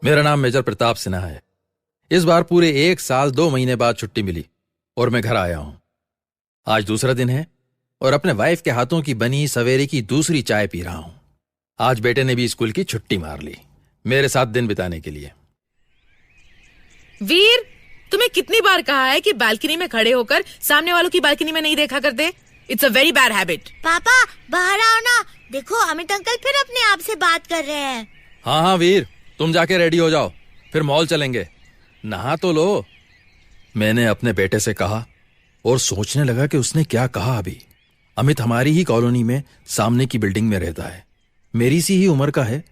मेरा नाम मेजर प्रताप सिन्हा है। इस बार पूरे 1 साल 2 महीने बाद छुट्टी मिली और मैं घर आया हूं। आज दूसरा दिन है और अपने वाइफ के हाथों की बनी सवेरे की दूसरी चाय पी रहा हूं। आज बेटे ने भी स्कूल की छुट्टी मार ली मेरे साथ दिन बिताने के लिए। वीर, तुम्हें कितनी बार कहा है कि बालकनी में खड़े होकर सामने वालों की बालकनी में नहीं देखा करते। It's a very bad habit. पापा बाहर आओ ना, देखो अमित अंकल फिर अपने आप से बात कर रहे हैं। हाँ वीर, तुम जाके रेडी हो जाओ, फिर मॉल चलेंगे। नहा तो लो। मैंने अपने बेटे से कहा और सोचने लगा कि उसने क्या कहा। अभी अमित हमारी ही कॉलोनी में सामने की बिल्डिंग में रहता है, मेरी सी ही उम्र का है।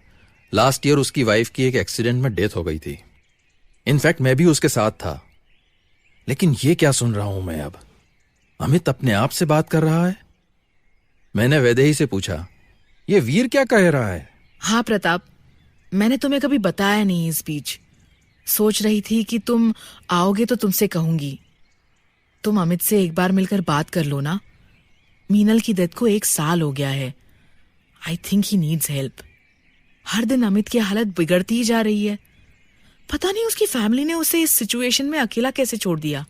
लास्ट ईयर उसकी वाइफ की एक एक्सीडेंट में डेथ हो गई थी। इनफैक्ट मैं भी उसके साथ था। लेकिन ये क्या सुन रहा हूं मैं अब? अमित अपने आप से बात कर रहा है। मैंने वैदेही से पूछा, ये वीर क्या कह रहा है? हाँ प्रताप, मैंने तुम्हें कभी बताया नहीं इस बीच। सोच रही थी कि तुम आओगे तो तुमसे कहूंगी। तुम अमित से एक बार मिलकर बात कर लो ना। मीनल की डेथ को 1 साल हो गया है। I think he needs help. हर दिन अमित की हालत बिगड़ती ही जा रही है। पता नहीं उसकी फैमिली ने उसे इस सिचुएशन में अकेला कैसे छोड़ दिया।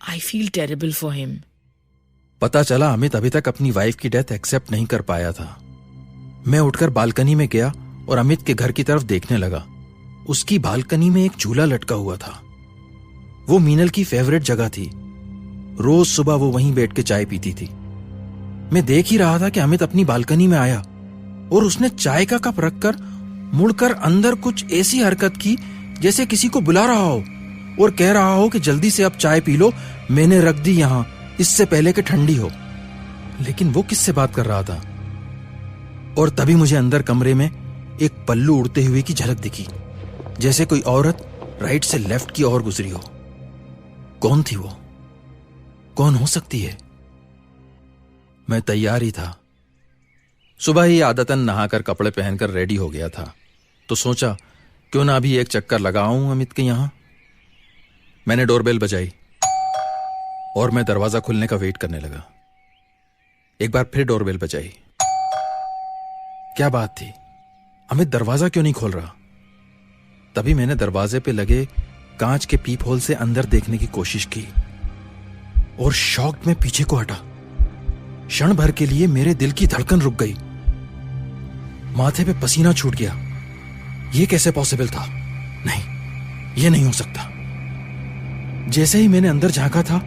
I feel terrible for him. पता चला अमित अभी तक अपनी वाइफ की डेथ एक्सेप्ट नहीं कर पाया था। मैं उठकर बालकनी में गया और अमित के घर की तरफ देखने लगा। उसकी बालकनी में एक झूला लटका हुआ था। वो मीनल की फेवरेट जगह थी। रोज सुबह वो वहीं बैठ के चाय पीती थी। मैं देख ही रहा था कि अमित अपनी बालकनी में आया और उसने चाय का कप रखकर मुड़कर अंदर कुछ ऐसी हरकत की जैसे किसी को बुला रहा हो और कह रहा हो कि जल्दी से अब चाय पी लो, मैंने रख दी यहां इससे पहले कि ठंडी हो। लेकिन वो किससे बात कर रहा था? और तभी मुझे अंदर कमरे में एक पल्लू उड़ते हुए की झलक दिखी, जैसे कोई औरत राइट से लेफ्ट की ओर गुजरी हो। कौन थी वो? कौन हो सकती है? मैं तैयार ही था। सुबह ही आदतन नहाकर कपड़े पहनकर रेडी हो गया था, तो सोचा क्यों ना अभी एक चक्कर लगाऊं अमित के यहां। मैंने डोरबेल बजाई और मैं दरवाजा खुलने का वेट करने लगा। एक बार फिर डोरबेल बजाई। क्या बात थी? अमित दरवाजा क्यों नहीं खोल रहा? तभी मैंने दरवाजे पे लगे कांच के पीप होल से अंदर देखने की कोशिश की और शॉक में पीछे को हटा। क्षण भर के लिए मेरे दिल की धड़कन रुक गई। माथे पे पसीना छूट गया। यह कैसे पॉसिबल था? नहीं, यह नहीं हो सकता। जैसे ही मैंने अंदर झांका था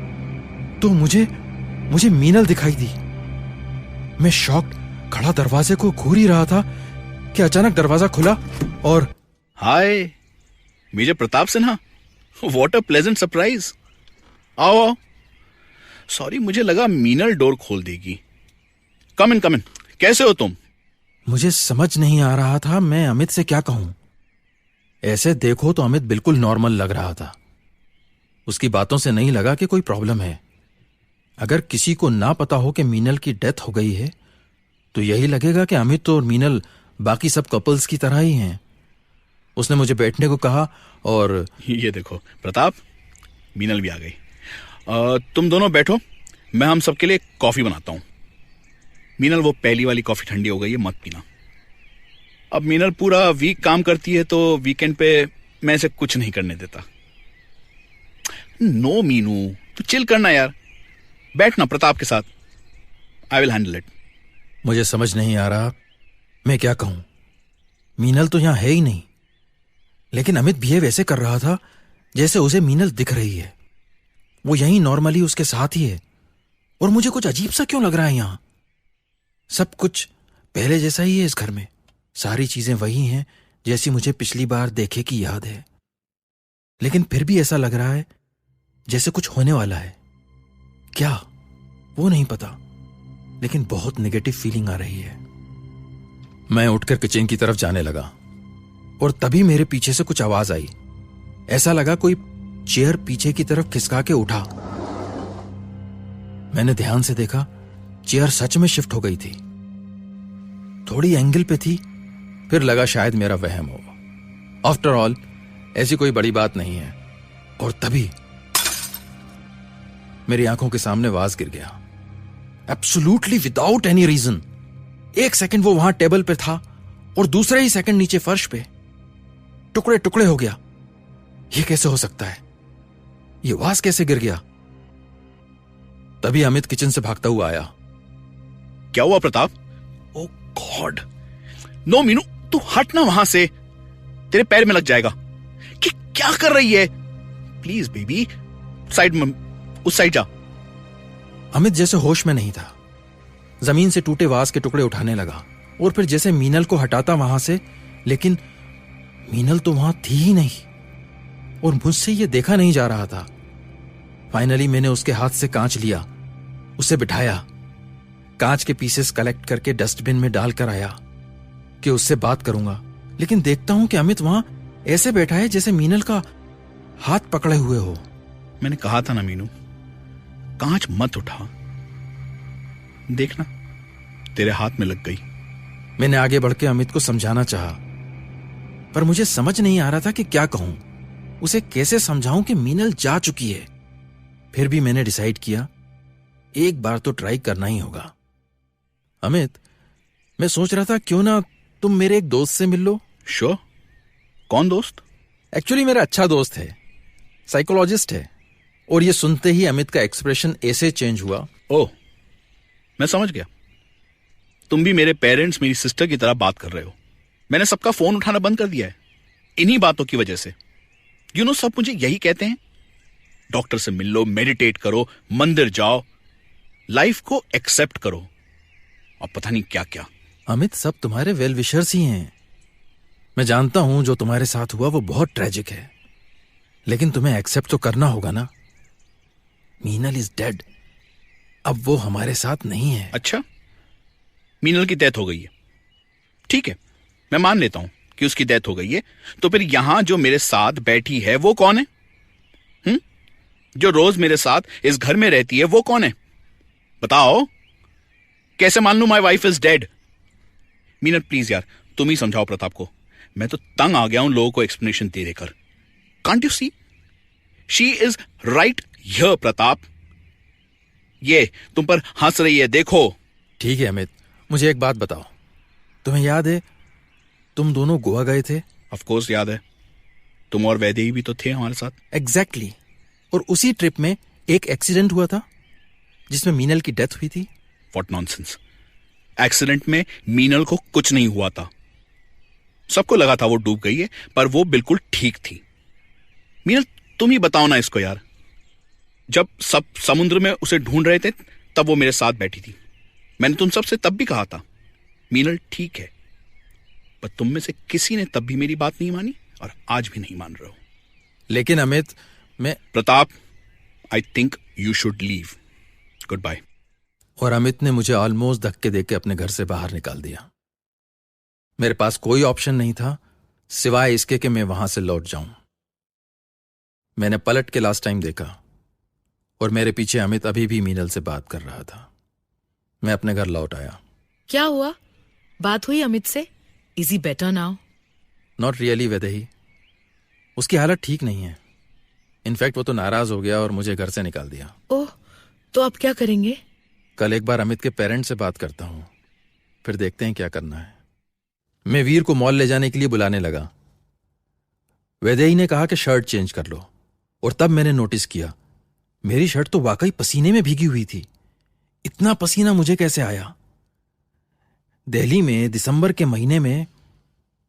तो मुझे मीनल दिखाई दी। मैं शॉक्ड खड़ा दरवाजे को घूर ही रहा था कि अचानक दरवाजा खुला और hi major Pratap Sinha, what a pleasant surprise. आओ आओ। सॉरी, मुझे लगा मीनल डोर खोल देगी। कम इन। कैसे हो तुम? मुझे समझ नहीं आ रहा था मैं अमित से क्या कहूं। ऐसे देखो तो अमित बिल्कुल नॉर्मल लग रहा था। उसकी बातों से नहीं लगा कि कोई प्रॉब्लम है। अगर किसी को ना पता हो कि मीनल की डेथ हो गई है तो यही लगेगा कि अमित और मीनल बाकी सब कपल्स की तरह ही हैं। उसने मुझे बैठने को कहा और ये देखो प्रताप, मीनल भी आ गई। तुम दोनों बैठो, मैं हम सबके लिए कॉफी बनाता हूं। मीनल, वो पहली वाली कॉफी ठंडी हो गई है, मत पीना। अब मीनल पूरा वीक काम करती है तो वीकेंड पे मैं इसे कुछ नहीं करने देता। नो मीनू, तू चिल करना यार। बैठना प्रताप के साथ। I will handle it. मुझे समझ नहीं आ रहा मैं क्या कहूं। मीनल तो यहां है ही नहीं, लेकिन अमित बिहेव ऐसे कर रहा था जैसे उसे मीनल दिख रही है। वो यहीं नॉर्मली उसके साथ ही है और मुझे कुछ अजीब सा क्यों लग रहा है। यहां सब कुछ पहले जैसा ही है। इस घर में सारी चीजें वही हैं जैसी मुझे पिछली बार देखे की याद है, लेकिन फिर भी ऐसा लग रहा है जैसे कुछ होने वाला है। क्या, वो नहीं पता, लेकिन बहुत नेगेटिव फीलिंग आ रही है। मैं उठकर किचन की तरफ जाने लगा और तभी मेरे पीछे से कुछ आवाज आई। ऐसा लगा कोई चेयर पीछे की तरफ खिसका के उठा। मैंने ध्यान से देखा, चेयर सच में शिफ्ट हो गई थी। थोड़ी एंगल पे थी, फिर लगा शायद मेरा वहम हो। आफ्टर ऑल ऐसी कोई बड़ी बात नहीं है। और तभी मेरी आंखों के सामने वाज गिर गया, एब्सोल्युटली विदाउट एनी रीजन। एक सेकंड वो वहां टेबल पे था और दूसरे ही सेकंड नीचे फर्श पे। टुकड़े टुकड़े हो गया। ये कैसे हो सकता है? ये वास कैसे गिर गया? तभी अमित किचन से भागता हुआ आया। क्या हुआ प्रताप? ओ गॉड, नो मीनू, तू हट ना वहां से, तेरे पैर में लग जाएगा। कि क्या कर रही है? प्लीज बेबी, साइड में, उस साइड जा। अमित जैसे होश में नहीं था, जमीन से टूटे वास के टुकड़े उठाने लगा और फिर जैसे मीनल को हटाता वहां से, लेकिन मीनल तो वहां थी ही नहीं और मुझसे ये देखा नहीं जा रहा था। फाइनली मैंने उसके हाथ से कांच लिया, उसे बिठाया, कांच के पीसेस कलेक्ट करके डस्टबिन में डालकर आया कि उससे बात करूंगा, लेकिन देखता हूं कि अमित वहां ऐसे बैठा है जैसे मीनल का हाथ पकड़े हुए हो। मैंने कहा था ना मीनू, कांच मत उठा, देखना तेरे हाथ में लग गई। मैंने आगे बढ़ के अमित को समझाना चाहा, पर मुझे समझ नहीं आ रहा था कि क्या कहूं, उसे कैसे समझाऊं कि मीनल जा चुकी है। फिर भी मैंने डिसाइड किया एक बार तो ट्राई करना ही होगा। अमित, मैं सोच रहा था क्यों ना तुम मेरे एक दोस्त से मिल लो। श्योर। कौन दोस्त? एक्चुअली मेरा अच्छा दोस्त है, साइकोलॉजिस्ट है। और ये सुनते ही अमित का एक्सप्रेशन ऐसे चेंज हुआ। ओह, मैं समझ गया, तुम भी मेरे पेरेंट्स, मेरी सिस्टर की तरह बात कर रहे हो। मैंने सबका फोन उठाना बंद कर दिया है इन्हीं बातों की वजह से। यू नो, सब मुझे यही कहते हैं, डॉक्टर से मिल लो, मेडिटेट करो, मंदिर जाओ, लाइफ को एक्सेप्ट करो, और पता नहीं क्या क्या। अमित, सब तुम्हारे वेल विशर्स ही हैं। मैं जानता हूं जो तुम्हारे साथ हुआ वो बहुत ट्रेजिक है, लेकिन तुम्हें एक्सेप्ट तो करना होगा ना। मीनल इज डेड, अब वो हमारे साथ नहीं है। अच्छा, मीनल की डेथ हो गई है, ठीक है, मैं मान लेता हूं कि उसकी डेथ हो गई है। तो फिर यहां जो मेरे साथ बैठी है वो कौन है? जो रोज मेरे साथ इस घर में रहती है वो कौन है? बताओ, कैसे मान लूं my wife is dead? Meenal please यार, तुम ही समझाओ प्रताप को, मैं तो तंग आ गया हूं लोगों को एक्सप्लेनेशन दे देकर। Can't you see, she is right here Pratap. ये तुम पर हंस रही है, देखो। ठीक है अमित, मुझे एक बात बताओ, तुम्हें याद है तुम दोनों गोवा गए थे? ऑफ कोर्स याद है, तुम और वैदेही भी तो थे हमारे साथ। एग्जैक्टली। और उसी ट्रिप में एक एक्सीडेंट हुआ था जिसमें मीनल की डेथ हुई थी। व्हाट नॉनसेंस, एक्सीडेंट में मीनल को कुछ नहीं हुआ था। सबको लगा था वो डूब गई है, पर वो बिल्कुल ठीक थी। मीनल, तुम ही बताओ ना इसको यार, जब सब समुद्र में उसे ढूंढ रहे थे तब वो मेरे साथ बैठी थी। मैंने तुम सबसे तब भी कहा था मीनल ठीक है, पर तुम में से किसी ने तब भी मेरी बात नहीं मानी और आज भी नहीं मान रहे हो। लेकिन अमित, मैं Pratap, I think you should leave, good bye. और अमित ने मुझे ऑलमोस्ट धक्के देके अपने घर से बाहर निकाल दिया। मेरे पास कोई ऑप्शन नहीं था सिवाय इसके कि मैं वहां से लौट जाऊं। मैंने पलट के लास्ट टाइम देखा और मेरे पीछे अमित अभी भी मीनल से बात कर रहा था। मैं अपने घर लौट आया। क्या हुआ? बात हुई अमित से? Is he better now? Not really Vaidehi, उसकी हालत ठीक नहीं है। इनफैक्ट वो तो नाराज हो गया और मुझे घर से निकाल दिया। ओह, तो अब क्या करेंगे? कल एक बार अमित के पेरेंट्स से बात करता हूं, फिर देखते हैं क्या करना है। मैं वीर को मॉल ले जाने के लिए बुलाने लगा। वैदेही ने कहा कि शर्ट चेंज कर लो, और तब मैंने नोटिस किया मेरी शर्ट तो वाकई पसीने में भीगी हुई थी। इतना पसीना मुझे कैसे आया? दिल्ली में दिसंबर के महीने में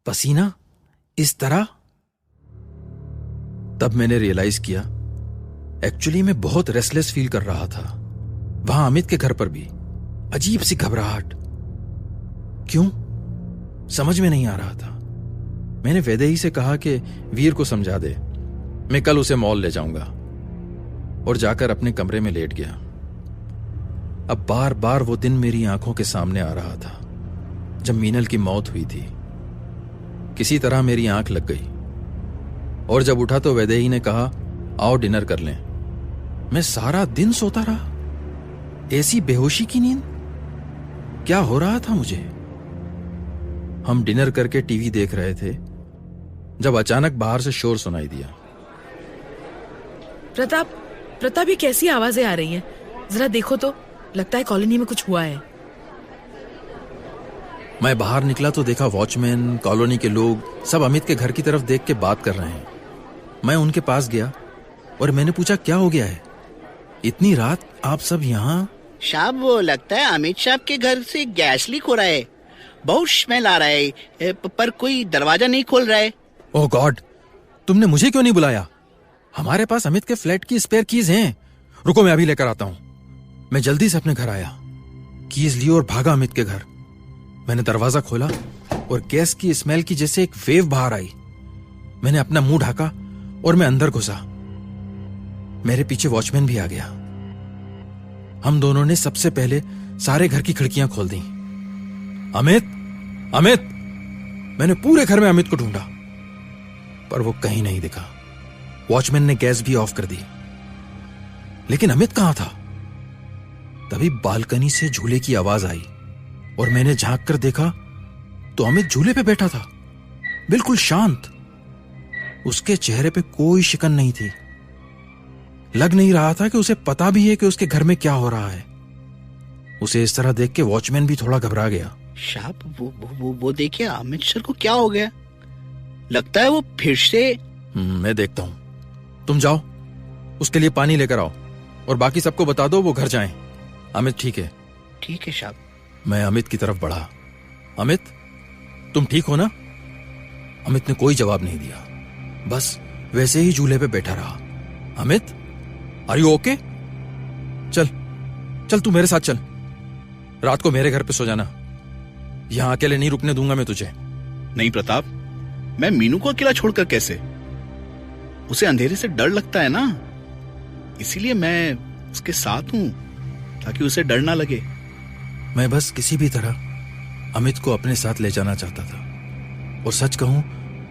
पसीना इस तरह? तब मैंने रियलाइज किया एक्चुअली मैं बहुत रेस्टलेस फील कर रहा था। वहां अमित के घर पर भी अजीब सी घबराहट। क्यों, समझ में नहीं आ रहा था। मैंने वैदेही से कहा कि वीर को समझा दे, मैं कल उसे मॉल ले जाऊंगा, और जाकर अपने कमरे में लेट गया। अब बार बार वो दिन मेरी आंखों के सामने आ रहा था जब मीनल की मौत हुई थी। किसी तरह मेरी आंख लग गई, और जब उठा तो वैदेही ने कहा आओ डिनर कर लें। मैं सारा दिन सोता रहा, ऐसी बेहोशी की नींद। क्या हो रहा था मुझे? हम डिनर करके टीवी देख रहे थे जब अचानक बाहर से शोर सुनाई दिया। प्रताप, ये कैसी आवाजें आ रही हैं? जरा देखो तो, लगता है कॉलोनी में कुछ हुआ है। मैं बाहर निकला तो देखा वॉचमैन, कॉलोनी के लोग सब अमित के घर की तरफ देख के बात कर रहे हैं। मैं उनके पास गया और मैंने पूछा क्या हो गया है, इतनी रात आप सब यहाँ? साहब वो लगता है अमित साहब के घर से गैस लीक हो रहा है, बहुत स्मेल आ रहा है, पर कोई दरवाजा नहीं खोल रहा है। ओह गॉड, तुमने मुझे क्यों नहीं बुलाया? हमारे पास अमित के फ्लैट की स्पेयर कीज हैं। रुको मैं अभी लेकर आता हूँ। मैं जल्दी से अपने घर आया, कीज ली और भागा अमित के घर। मैंने दरवाजा खोला और गैस की स्मेल की जैसे एक वेव बाहर आई। मैंने अपना मुंह ढाका और मैं अंदर घुसा। मेरे पीछे वॉचमैन भी आ गया। हम दोनों ने सबसे पहले सारे घर की खिड़कियां खोल दी। अमित, अमित! मैंने पूरे घर में अमित को ढूंढा पर वो कहीं नहीं दिखा। वॉचमैन ने गैस भी ऑफ कर दी, लेकिन अमित कहां था? तभी बालकनी से झूले की आवाज आई और मैंने झांक कर देखा तो अमित झूले पे बैठा था, बिल्कुल शांत। उसके चेहरे पे कोई शिकन नहीं थी। लग नहीं रहा था कि उसे पता भी है कि उसके घर में क्या हो रहा है। उसे इस तरह देख के वॉचमैन भी थोड़ा घबरा गया। साहब वो देखिए, अमित सर को क्या हो गया? लगता है वो फिर से। मैं देखता हूं, तुम जाओ उसके लिए पानी लेकर आओ और बाकी सबको बता दो वो घर जाएं। अमित ठीक है? ठीक है साहब। मैं अमित की तरफ बढ़ा। अमित, तुम ठीक हो ना? अमित ने कोई जवाब नहीं दिया, बस वैसे ही झूले पे बैठा रहा। Amit, are you okay? चल चल तू मेरे साथ चल, रात को मेरे घर पे सो जाना। यहां अकेले नहीं रुकने दूंगा मैं तुझे। नहीं प्रताप, मैं मीनू को अकेला छोड़कर कैसे? उसे अंधेरे से डर लगता है ना, इसीलिए मैं उसके साथ हूं ताकि उसे डर ना लगे। मैं बस किसी भी तरह अमित को अपने साथ ले जाना चाहता था। और सच कहूं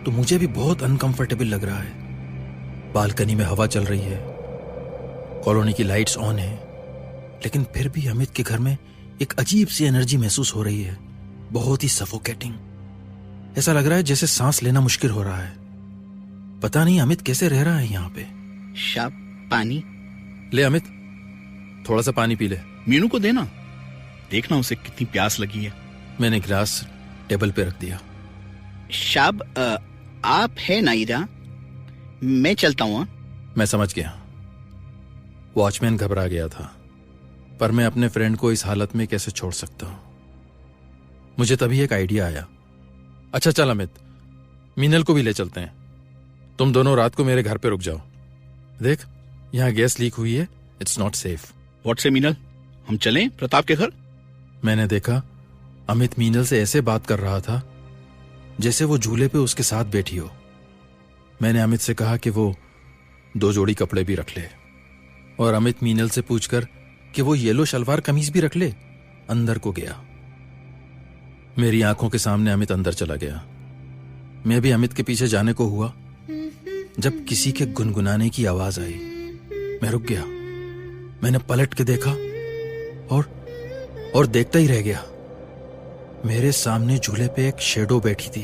तो मुझे भी बहुत अनकंफर्टेबल लग रहा है। बालकनी में हवा चल रही है, कॉलोनी की लाइट्स ऑन है, लेकिन फिर भी अमित के घर में एक अजीब सी एनर्जी महसूस हो रही है, बहुत ही सफोकेटिंग। ऐसा लग रहा है जैसे सांस लेना मुश्किल हो रहा है। पता नहीं अमित कैसे रह रहा है यहाँ पे। साहब पानी ले अमित, थोड़ा सा पानी पी ले। मीनू को देना, देखना उसे कितनी प्यास लगी है। मैंने गिलास टेबल पे रख दिया। साहब आप है ना इधर, मैं चलता हूँ। मैं समझ गया। वॉचमैन घबरा गया था, पर मैं अपने फ्रेंड को इस हालत में कैसे छोड़ सकता हूं। मुझे तभी एक आइडिया आया। अच्छा चल अमित, मीनल को भी ले चलते हैं। तुम दोनों रात को मेरे घर पे रुक जाओ। देख, यहां गैस लीक हुई है, इट्स नॉट सेफ। व्हाट से मीनल, हम चलें प्रताप के घर? मैंने देखा अमित मीनल से ऐसे बात कर रहा था जैसे वो झूले पे उसके साथ बैठी हो। मैंने अमित से कहा कि वो 2 जोड़ी कपड़े भी रख ले, और अमित मीनल से पूछकर कि वो येलो शलवार कमीज भी रख ले, अंदर को गया। मेरी आंखों के सामने अमित अंदर चला गया। मैं भी अमित के पीछे जाने को हुआ जब किसी के गुनगुनाने की आवाज आई। मैं रुक गया। मैंने पलट के देखा और देखता ही रह गया। मेरे सामने झूले पे एक शेडो बैठी थी।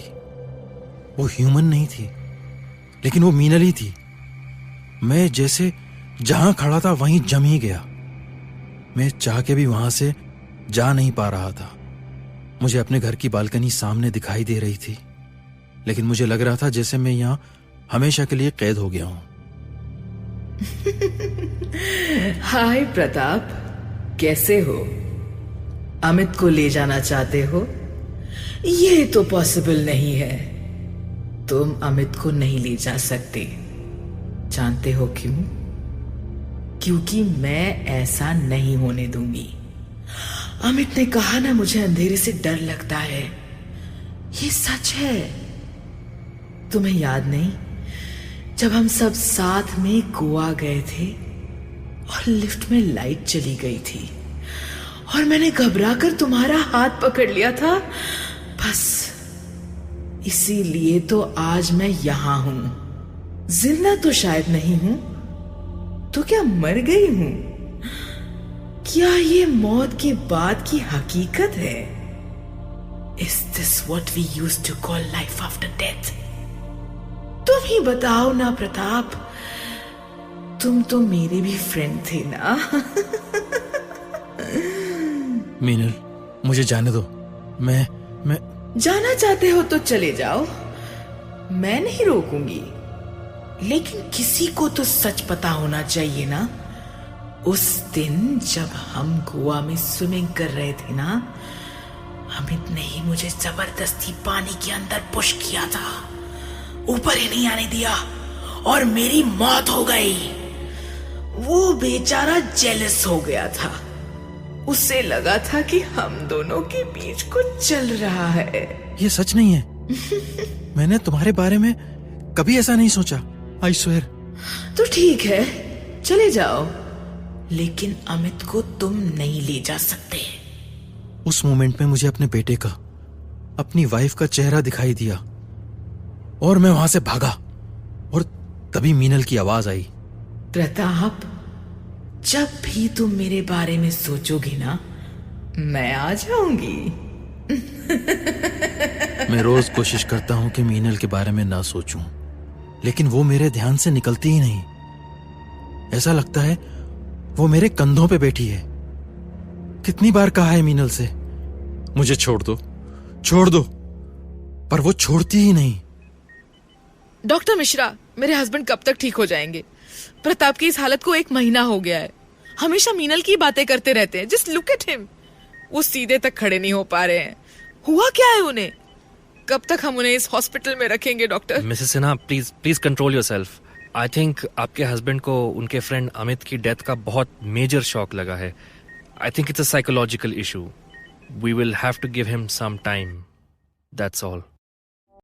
वो ह्यूमन नहीं थी, लेकिन वो मीनल ही थी। मैं जैसे जहां खड़ा था वहीं जम ही गया। मैं चाह के भी वहां से जा नहीं पा रहा था। मुझे अपने घर की बालकनी सामने दिखाई दे रही थी, लेकिन मुझे लग रहा था जैसे मैं यहां हमेशा के लिए कैद हो गया हूं। हाय प्रताप, कैसे हो? अमित को ले जाना चाहते हो? ये तो पॉसिबल नहीं है। तुम अमित को नहीं ले जा सकते। जानते हो क्यों? क्योंकि मैं ऐसा नहीं होने दूंगी। अमित ने कहा ना, मुझे अंधेरे से डर लगता है। ये सच है। तुम्हें याद नहीं, जब हम सब साथ में गोवा गए थे और लिफ्ट में लाइट चली गई थी और मैंने घबराकर तुम्हारा हाथ पकड़ लिया था? बस इसीलिए तो आज मैं यहां हूं। जिंदा तो शायद नहीं हूं, तो क्या मर गई हूं? क्या ये मौत के बाद की हकीकत है? Is this what we used to call life after death? तुम ही बताओ ना प्रताप, तुम तो मेरे भी फ्रेंड थे ना। मीनल, मुझे जाने दो। मैं जाना चाहते हो तो चले जाओ, मैं नहीं रोकूंगी। लेकिन किसी को तो सच पता होना चाहिए ना। उस दिन जब हम गोवा में स्विमिंग कर रहे थे ना, अमित ने ही मुझे जबरदस्ती पानी के अंदर पुश किया था, ऊपर ही नहीं आने दिया और मेरी मौत हो गई। वो बेचारा जेलस हो गया था, उसे लगा था कि हम दोनों के बीच कुछ चल रहा है। ये सच नहीं है। मैंने तुम्हारे बारे में कभी ऐसा नहीं सोचा, आई स्वेयर। तो ठीक है, चले जाओ, लेकिन अमित को तुम नहीं ले जा सकते। उस मोमेंट में मुझे अपने बेटे का, अपनी वाइफ का चेहरा दिखाई दिया और मैं वहां से भागा और तभी मीनल की आवाज आई। प्रताप, जब भी तुम मेरे बारे में सोचोगे ना, मैं आ जाऊंगी। मैं रोज कोशिश करता हूं कि मीनल के बारे में ना सोचूं, लेकिन वो मेरे ध्यान से निकलती ही नहीं। ऐसा लगता है वो मेरे कंधों पे बैठी है। कितनी बार कहा है मीनल से, मुझे छोड़ दो, छोड़ दो, पर वो छोड़ती ही नहीं। डॉक्टर मिश्रा, मेरे हस्बैंड कब तक ठीक हो जाएंगे? प्रताप की इस हालत को 1 महीना हो गया है। हमेशा मीनल की बातें करते रहते हैं। Just look at him. वो सीधे तक खड़े नहीं हो पा रहे हैं। हुआ क्या है उन्हें? कब तक हम उन्हें इस हॉस्पिटल में रखेंगे doctor? Mrs Sinha, please control yourself. I think आपके हस्बैंड को उनके फ्रेंड अमित की डेथ का बहुत मेजर शॉक लगा है। I think it's a psychological issue. We will have to give him some time, that's all.